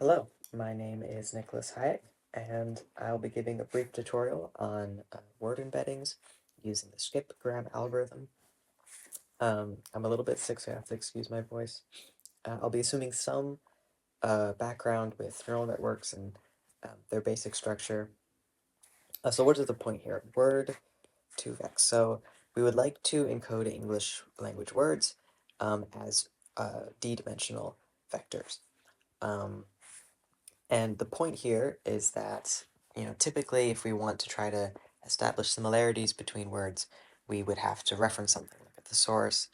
Hello, my name is Nicholas Hayek, and I'll be giving a brief tutorial on word embeddings using the skip-gram algorithm. I'm a little bit sick, so I have to excuse my voice. I'll be assuming some background with neural networks and their basic structure. So what is the point here? Word to vex. So we would like to encode English language words as d-dimensional vectors. Um, And the point here is that, typically if we want to try to establish similarities between words, we would have to reference something like a thesaurus,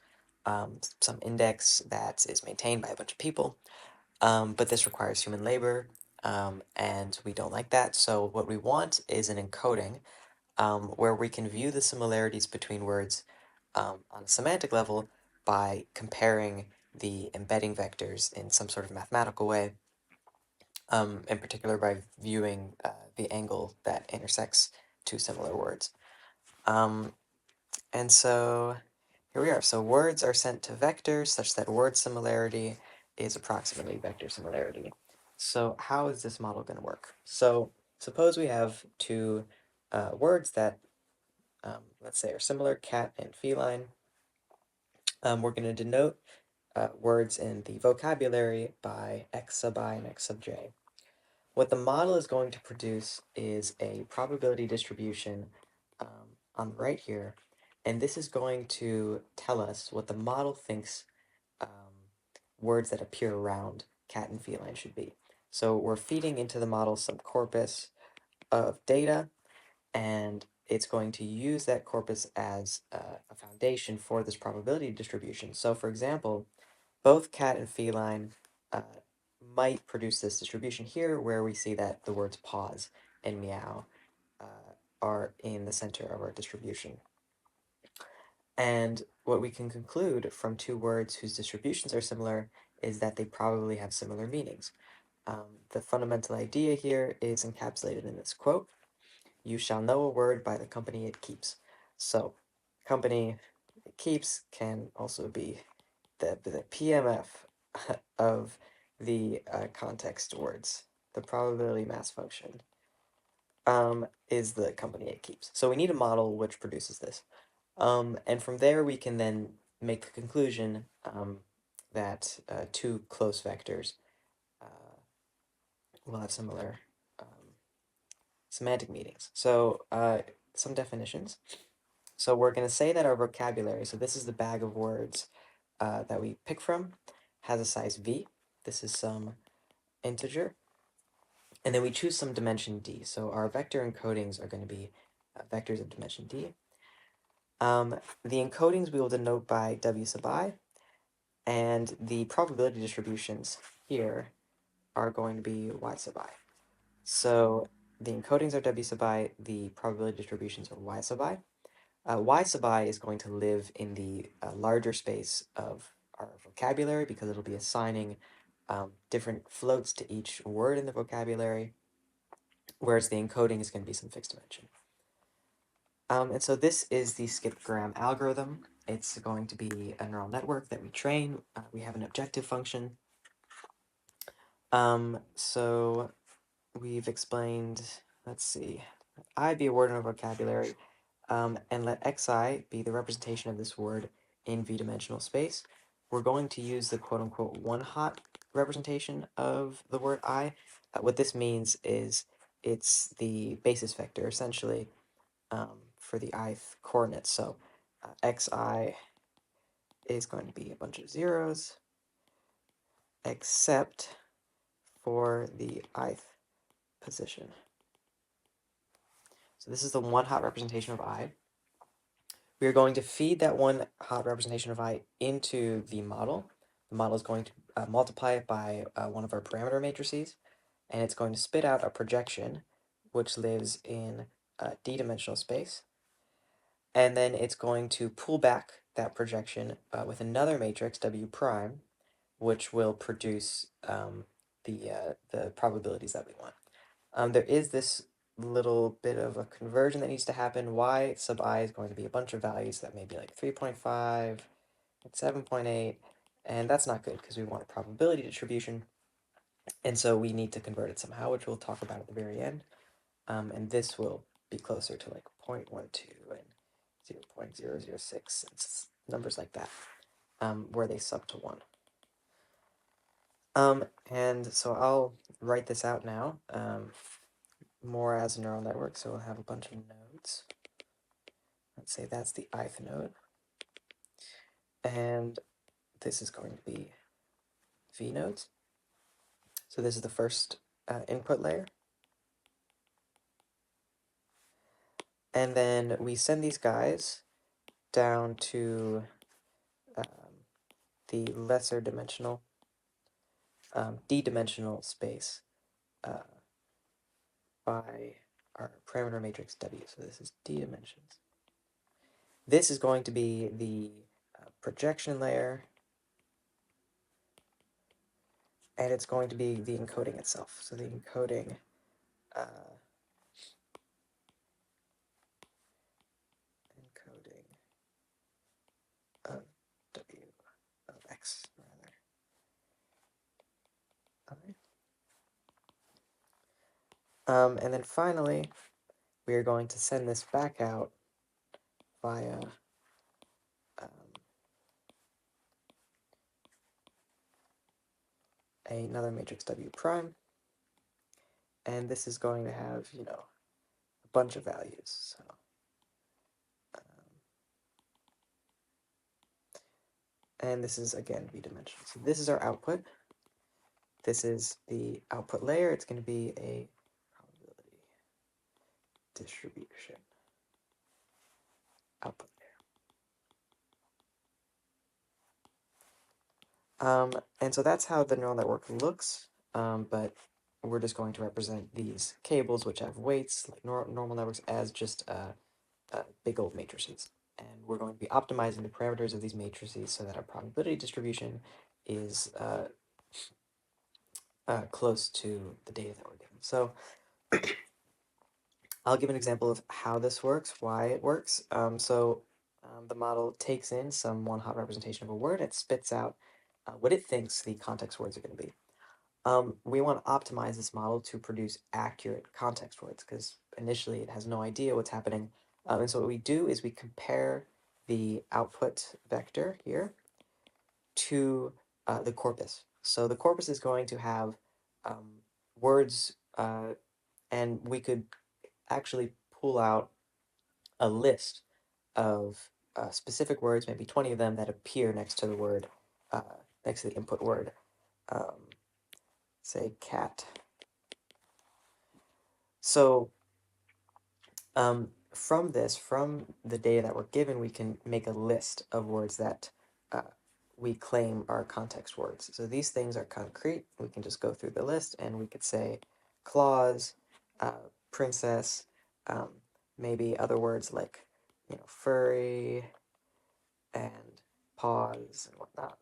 some index that is maintained by a bunch of people, but this requires human labor, and we don't like that. So what we want is an encoding where we can view the similarities between words on a semantic level by comparing the embedding vectors in some sort of mathematical way, in particular by viewing the angle that intersects two similar words. Um, and so here we are. So words are sent to vectors such that word similarity is approximately vector similarity. So how is this model going to work? So suppose we have two words that, let's say, are similar, cat and feline. We're going to denote words in the vocabulary by x sub I and x sub j. What the model is going to produce is a probability distribution on the right here, and this is going to tell us what the model thinks words that appear around cat and feline should be. So we're feeding into the model some corpus of data, and it's going to use that corpus as a foundation for this probability distribution. So for example, both cat and feline uh, might produce this distribution here, where we see that the words pause and meow are in the center of our distribution. And what we can conclude from two words whose distributions are similar is that they probably have similar meanings. The fundamental idea here is encapsulated in this quote: "You shall know a word by the company it keeps." So, company it keeps can also be the PMF of the context words. The probability mass function is the company it keeps. So we need a model which produces this. And from there we can then make the conclusion that two close vectors uh, will have similar semantic meanings. So some definitions. So we're going to say that our vocabulary, so this is the bag of words that we pick from, has a size v. This is some integer. And then we choose some dimension d. So our vector encodings are going to be vectors of dimension d. The encodings we will denote by w sub I, and the probability distributions here are going to be y sub I. So the encodings are w sub I, the probability distributions are y sub I. Y sub I is going to live in the larger space of our vocabulary because it'll be assigning different floats to each word in the vocabulary, whereas the encoding is going to be some fixed dimension. And so this is the skip-gram algorithm. It's going to be a neural network that we train. We have an objective function. So we've explained, let's see, I be a word in a vocabulary, and let xi be the representation of this word in v-dimensional space. We're going to use the quote-unquote one-hot representation of the word I. What this means is it's the basis vector, essentially, for the ith coordinates. So xi is going to be a bunch of zeros, except for the ith position. So this is the one-hot representation of I. We are going to feed that one-hot representation of I into the model. The model is going to multiply it by one of our parameter matrices, and it's going to spit out a projection which lives in d-dimensional space. And then it's going to pull back that projection with another matrix, W prime, which will produce the probabilities that we want. There is this little bit of a conversion that needs to happen. Y sub I is going to be a bunch of values that may be like 3.5 and 7.8, and that's not good because we want a probability distribution. And so we need to convert it somehow, which we'll talk about at the very end. And this will be closer to like 0.12 and 0.006 and numbers like that, where they sub to 1. And so I'll write this out now, more as a neural network. So we'll have a bunch of nodes. Let's say that's the ith node. And this is going to be v nodes. So this is the first input layer. And then we send these guys down to the lesser dimensional, d-dimensional space by our parameter matrix W. So this is d dimensions. This is going to be the projection layer, and it's going to be the encoding itself. So the encoding of W of X, rather. And then finally, we are going to send this back out via another matrix W prime. And this is going to have, you know, a bunch of values. So, and this is, again, v-dimensional. So this is our output. This is the output layer. It's going to be a probability distribution output layer. And so that's how the neural network looks, but we're just going to represent these cables, which have weights, like normal networks, as just big old matrices. And we're going to be optimizing the parameters of these matrices so that our probability distribution is close to the data that we're given. So I'll give an example of how this works, why it works. The model takes in some one-hot representation of a word. It spits out what it thinks the context words are going to be. We want to optimize this model to produce accurate context words because initially it has no idea what's happening. And so what we do is we compare the output vector here to the corpus. So the corpus is going to have words, and we could actually pull out a list of specific words, maybe 20 of them, that appear next to the word, next to the input word. Say cat. So from the data that we're given, we can make a list of words that we claim are context words. So these things are concrete. We can just go through the list and we could say clause, princess, maybe other words like, you know, furry and pause and whatnot.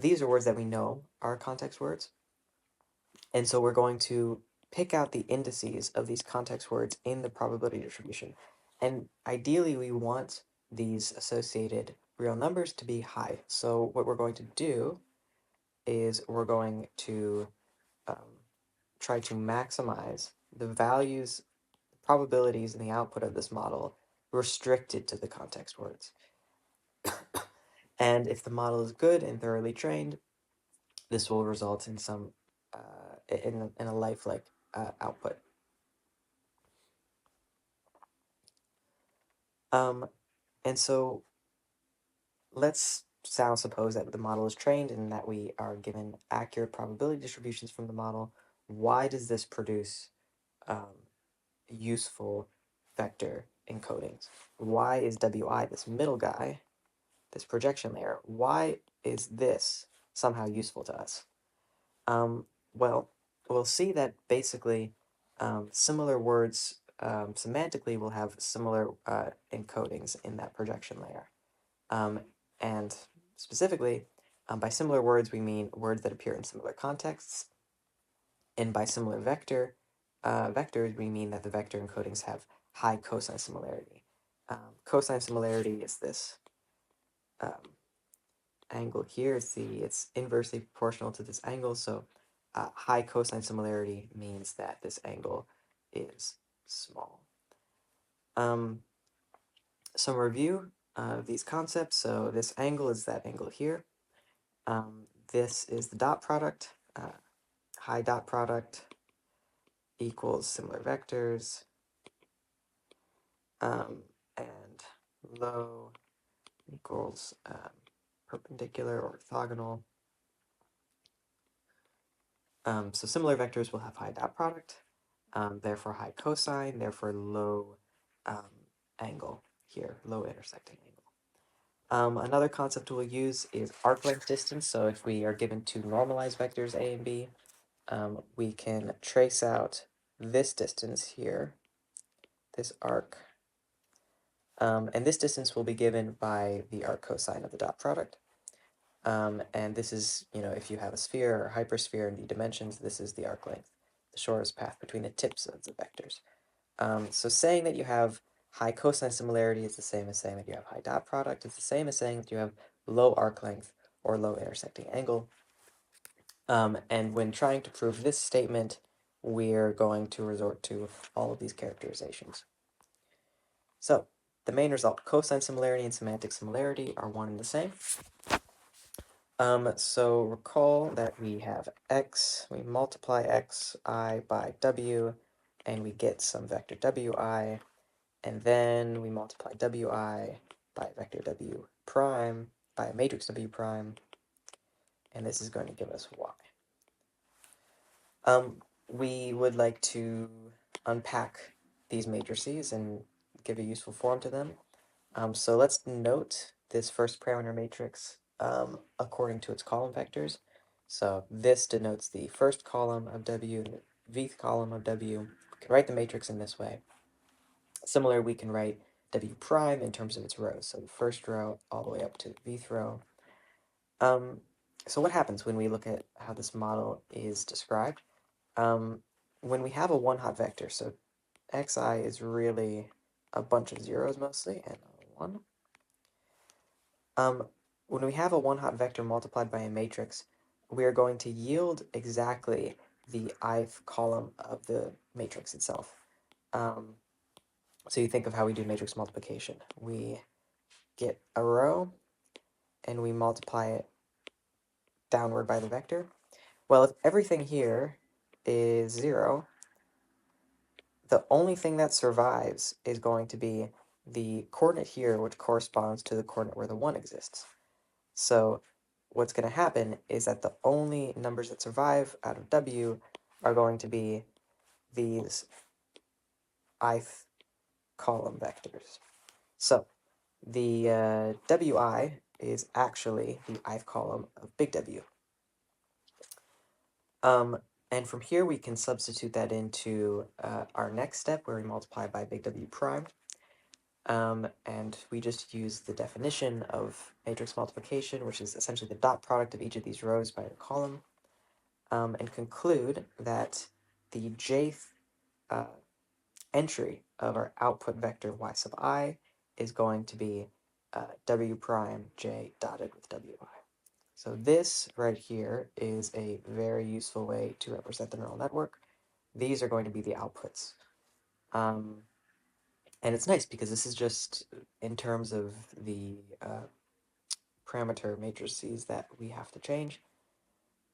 These are words that we know are context words. And so we're going to pick out the indices of these context words in the probability distribution. And ideally, we want these associated real numbers to be high. So what we're going to do is we're going to try to maximize the values, probabilities in the output of this model restricted to the context words. And if the model is good and thoroughly trained, this will result in some in a lifelike output. And so let's now suppose that the model is trained and that we are given accurate probability distributions from the model. Why does this produce useful vector encodings? Why is WI, this middle guy, this projection layer, why is this somehow useful to us? Well, we'll see that basically similar words semantically will have similar encodings in that projection layer. And specifically, by similar words, we mean words that appear in similar contexts. And by similar vectors, we mean that the vector encodings have high cosine similarity. Cosine similarity is this angle here, it's inversely proportional to this angle, so high cosine similarity means that this angle is small. Some review of these concepts. So this angle is that angle here. This is the dot product. High dot product equals similar vectors, and low equals perpendicular or orthogonal. So similar vectors will have high dot product, therefore high cosine, therefore low angle here, low intersecting angle. Another concept we'll use is arc length distance. So if we are given two normalized vectors a and b, we can trace out this distance here, this arc, and this distance will be given by the arc cosine of the dot product. And this is, if you have a sphere or a hypersphere in the dimensions, this is the arc length, the shortest path between the tips of the vectors. So saying that you have high cosine similarity is the same as saying that you have high dot product. It's the same as saying that you have low arc length or low intersecting angle. And when trying to prove this statement, we're going to resort to all of these characterizations. So the main result, cosine similarity and semantic similarity are one and the same. So recall that we have x, we multiply xi by w, and we get some vector wi, and then we multiply wi by vector w prime, by a matrix w prime, and this is going to give us y. We would like to unpack these matrices and give a useful form to them. So let's note this first parameter matrix according to its column vectors. So this denotes the first column of W, the vth column of W. We can write the matrix in this way. Similar, we can write W prime in terms of its rows. So the first row all the way up to the vth row. So what happens when we look at how this model is described? When we have a one-hot vector, so xi is really a bunch of zeros mostly, and a 1. When we have a one-hot vector multiplied by a matrix, we are going to yield exactly the ith column of the matrix itself. So you think of how we do matrix multiplication. We get a row, and we multiply it downward by the vector. Well, if everything here is 0, the only thing that survives is going to be the coordinate here, which corresponds to the coordinate where the 1 exists. So what's going to happen is that the only numbers that survive out of W are going to be these ith column vectors. So the Wi is actually the ith column of big W. And from here we can substitute that into our next step where we multiply by big W prime. And we just use the definition of matrix multiplication, which is essentially the dot product of each of these rows by a column, and conclude that the jth entry of our output vector y sub I is going to be w prime j dotted with wi. So this right here is a very useful way to represent the neural network. These are going to be the outputs. And it's nice because this is just in terms of the parameter matrices that we have to change.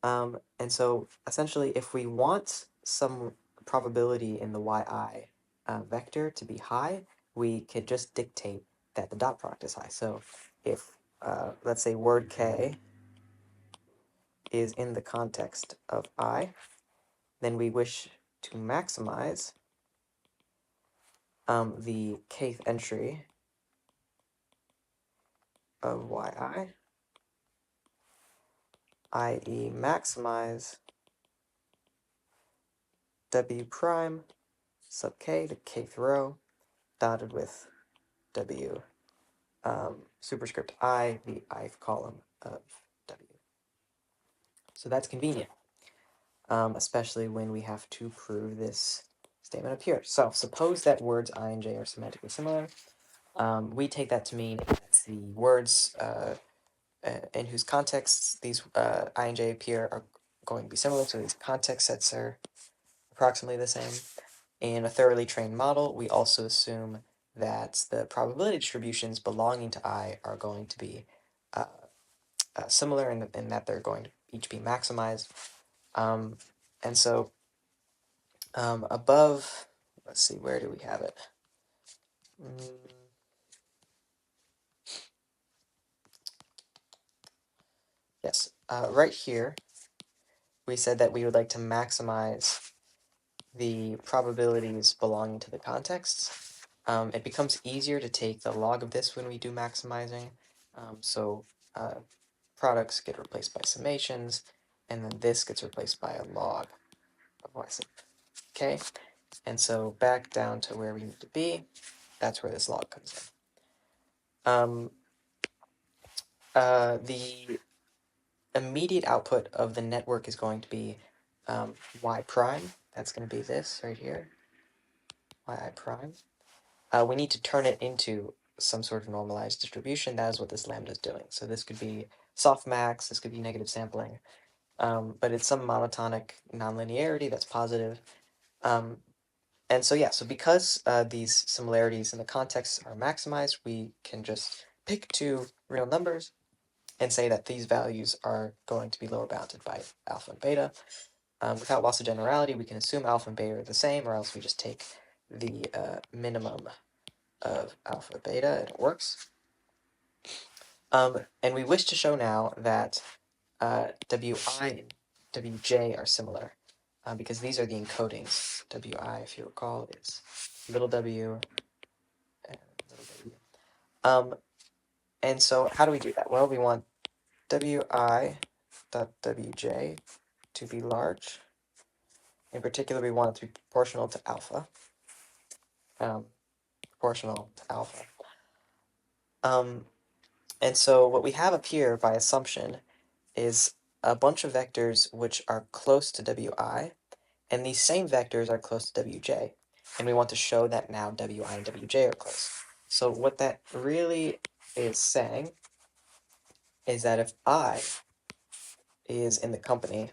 And so essentially, if we want some probability in the yi vector to be high, we could just dictate that the dot product is high. So if, let's say, word k is in the context of I, then we wish to maximize the kth entry of yi, i.e. maximize w prime sub k, the kth row, dotted with w superscript I, the ith column of w. So that's convenient, especially when we have to prove this statement up here. So suppose that words I and j are semantically similar. We take that to mean that the words in whose contexts these I and j appear are going to be similar, so these context sets are approximately the same. In a thoroughly trained model, we also assume that the probability distributions belonging to I are going to be uh, similar in that they're going to each be maximized. And so above, let's see, where do we have it? Yes, right here, we said that we would like to maximize the probabilities belonging to the contexts. It becomes easier to take the log of this when we do maximizing. So products get replaced by summations, and then this gets replaced by a log of y sub k. And so back down to where we need to be, that's where this log comes in. The immediate output of the network is going to be y prime. That's going to be this right here, yi prime. We need to turn it into some sort of normalized distribution. That is what this lambda is doing. So this could be softmax, this could be negative sampling, but it's some monotonic nonlinearity that's positive. And so yeah, so because these similarities in the context are maximized, we can just pick two real numbers and say that these values are going to be lower bounded by alpha and beta. Without loss of generality, we can assume alpha and beta are the same, or else we just take the minimum of alpha and beta, and it works. And we wish to show now that Wi and Wj are similar, because these are the encodings. Wi, if you recall, is little w and little w. And so how do we do that? Well, we want Wi dot Wj to be large. In particular, we want it to be proportional to alpha. Proportional to alpha. And so what we have up here by assumption is a bunch of vectors which are close to Wi, and these same vectors are close to Wj. And we want to show that now Wi and Wj are close. So what that really is saying is that if I is in the company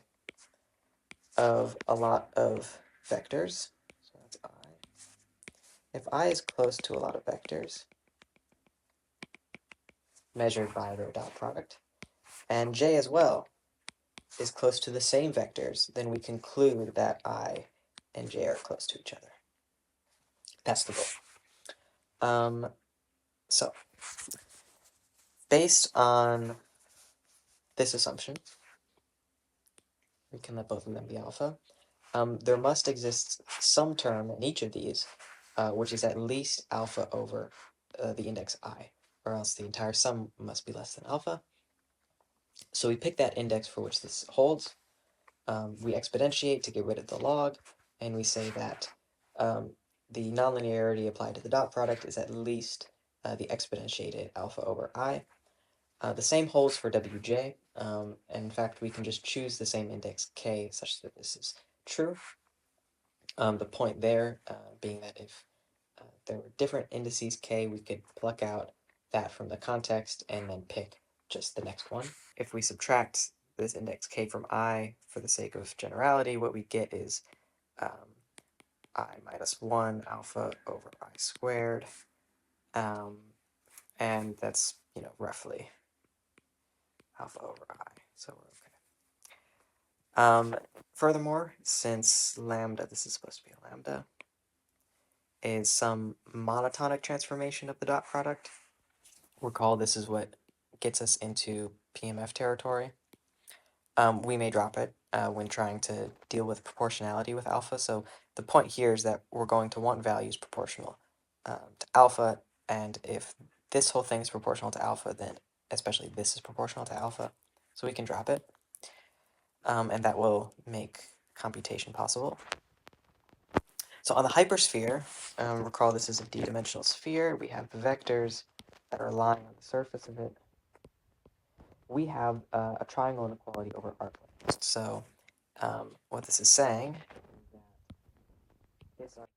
of a lot of vectors, so that's I. If I is close to a lot of vectors, measured by their dot product, and j as well is close to the same vectors, then we conclude that I and j are close to each other. That's the goal. So, based on this assumption, we can let both of them be alpha. There must exist some term in each of these, which is at least alpha over the index I, or else the entire sum must be less than alpha. So we pick that index for which this holds. We exponentiate to get rid of the log, and we say that the nonlinearity applied to the dot product is at least the exponentiated alpha over I. The same holds for Wj. And in fact, we can just choose the same index k such that this is true. The point there being that if there were different indices k, we could pluck out that from the context and then pick just the next one. If we subtract this index k from I for the sake of generality, what we get is I minus 1 alpha over I squared. And that's, roughly alpha over I. So we're okay. Furthermore, since lambda, this is supposed to be a lambda, is some monotonic transformation of the dot product. Recall this is what gets us into PMF territory. We may drop it when trying to deal with proportionality with alpha. So the point here is that we're going to want values proportional to alpha, and if this whole thing is proportional to alpha, then especially this is proportional to alpha. So we can drop it, and that will make computation possible. So on the hypersphere, recall this is a d-dimensional sphere. We have vectors that are lying on the surface of it. We have a triangle inequality over arc length. So what this is saying is that this arc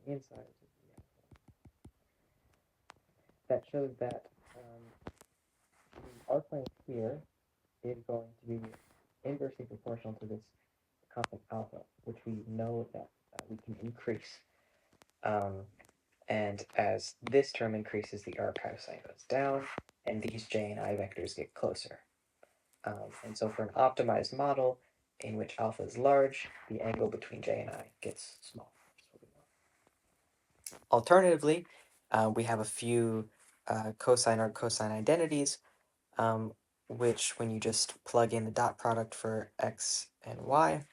the inside is the alpha. That shows that the arc length here is going to be inversely proportional to this constant alpha, which we know that we can increase. And as this term increases, the arc cosine goes down, and these j and I vectors get closer. And so for an optimized model in which alpha is large, the angle between j and I gets small. Alternatively, we have a few cosine or cosine identities, which when you just plug in the dot product for x and y,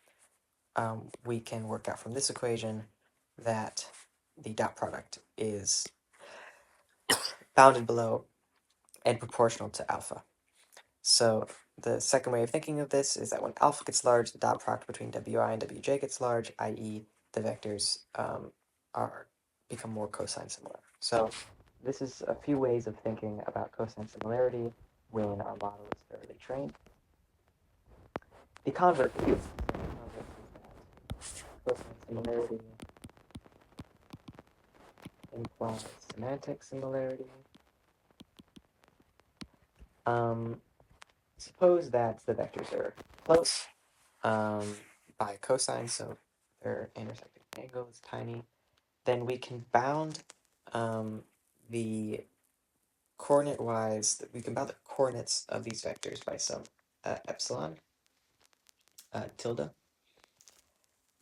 we can work out from this equation that the dot product is bounded below and proportional to alpha. So the second way of thinking of this is that when alpha gets large, the dot product between wi and wj gets large, i.e. the vectors become more cosine similar. So this is a few ways of thinking about cosine similarity when our model is fairly trained. The converse is that cosine similarity implies semantic similarity. Suppose that the vectors are close by cosine, so their intersecting angle is tiny. Then we can bound the coordinate-wise, we can bound the coordinates of these vectors by some epsilon tilde.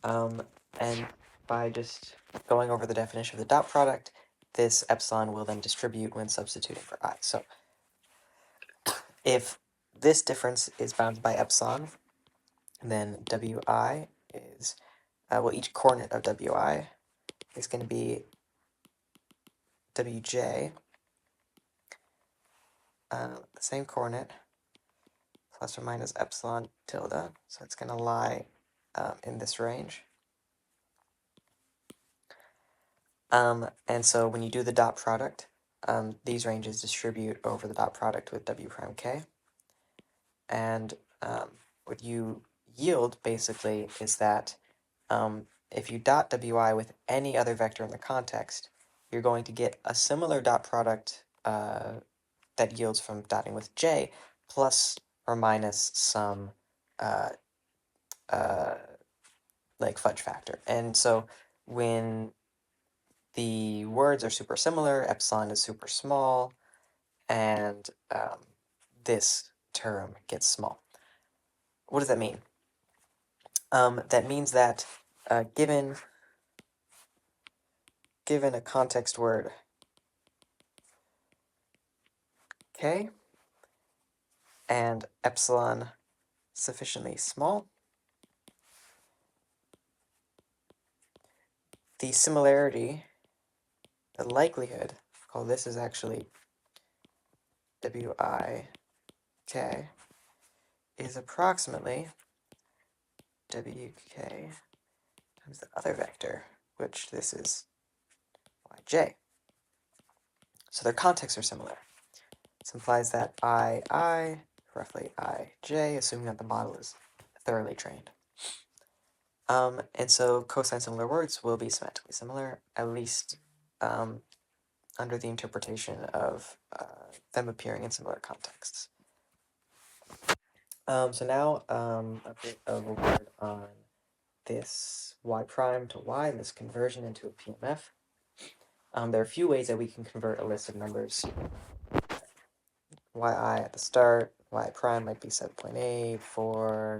And by just going over the definition of the dot product, this epsilon will then distribute when substituting for I. So if this difference is bounded by epsilon, then wi is, well, each coordinate of wi is going to be wj, the same coordinate, plus or minus epsilon tilde, so it's going to lie in this range. And so when you do the dot product, these ranges distribute over the dot product with w prime k. And what you yield, basically, is that if you dot wi with any other vector in the context, you're going to get a similar dot product that yields from dotting with j, plus or minus some like fudge factor. And so when the words are super similar, epsilon is super small, and this term gets small. What does that mean? That means that given a context word k and epsilon sufficiently small, the similarity, the likelihood, call this is actually wi k, is approximately wk times the other vector, which this is yj. So their contexts are similar. This implies that I, roughly ij, assuming that the model is thoroughly trained. And so cosine similar words will be semantically similar, at least under the interpretation of them appearing in similar contexts. So now a bit of a word on this y prime to y, this conversion into a PMF. There are a few ways that we can convert a list of numbers. yi at the start, y prime might be 7.8, 4,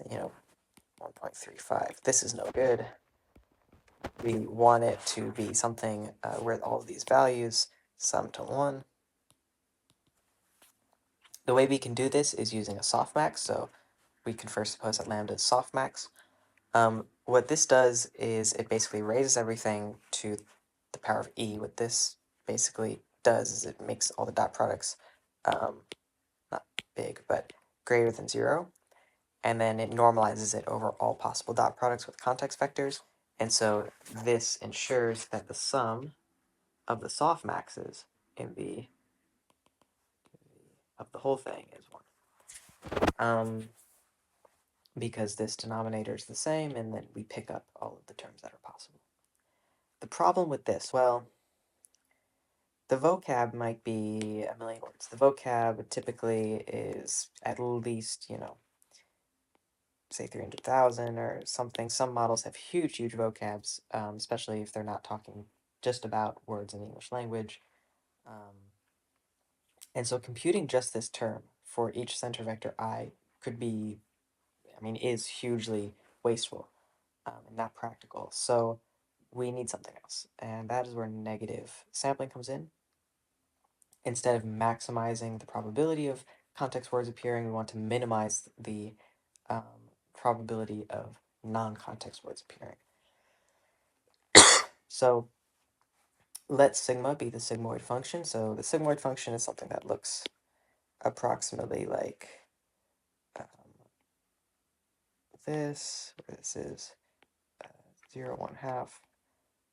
1.35. This is no good. We want it to be something where all of these values sum to 1. The way we can do this is using a softmax, so we can first suppose that lambda is softmax. What this does is it basically raises everything to the power of e. What this basically does is it makes all the dot products not big, but greater than 0, and then it normalizes it over all possible dot products with context vectors, and so this ensures that the sum of the softmaxes in the of the whole thing is 1. Because this denominator is the same, and then we pick up all of the terms that are possible. the problem with this, well, the vocab might be a million words. The vocab typically is at least, say 300,000 or something. Some models have huge, huge vocabs, especially if they're not talking just about words in the English language. And so computing just this term for each center vector I could be, is hugely wasteful and not practical. So we need something else. And that is where negative sampling comes in. Instead of maximizing the probability of context words appearing, we want to minimize the probability of non-context words appearing. So let sigma be the sigmoid function. So the sigmoid function is something that looks approximately like um, this, where this is 0, 1/2,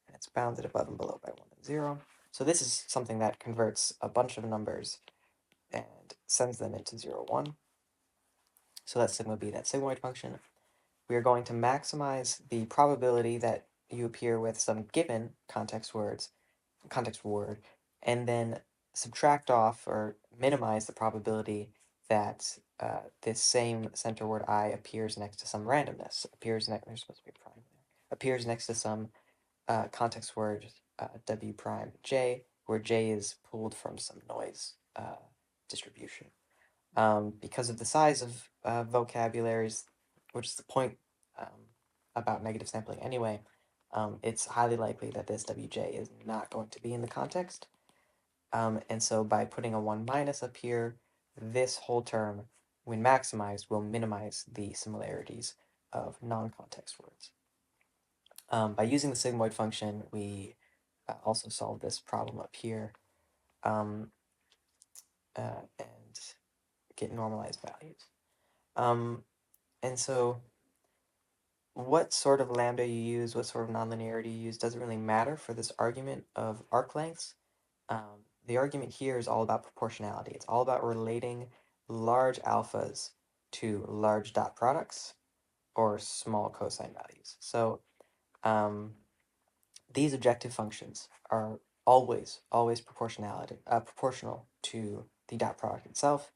and it's bounded above and below by 1 and 0. So this is something that converts a bunch of numbers and sends them into 0, 1. So let sigma be that sigmoid function. We are going to maximize the probability that you appear with some given context word, and then subtract off or minimize the probability that this same center word I appears next to some randomness, appears next, there's supposed to be a prime there, appears next to some context word W prime J, where J is pulled from some noise distribution. Because of the size of vocabularies, which is the point about negative sampling anyway, it's highly likely that this WJ is not going to be in the context. And so by putting a 1 minus up here, this whole term, when maximized, will minimize the similarities of non-context words. By using the sigmoid function, we also solve this problem up here and get normalized values. And so what sort of lambda you use, what sort of nonlinearity you use, doesn't really matter for this argument of arc lengths. The argument here is all about proportionality. It's all about relating large alphas to large dot products or small cosine values. So these objective functions are always proportional to the dot product itself.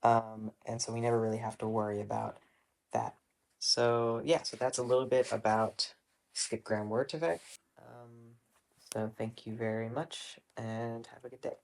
And so we never really have to worry about that. So yeah, so that's a little bit about skip gram word to vec. So thank you very much and have a good day.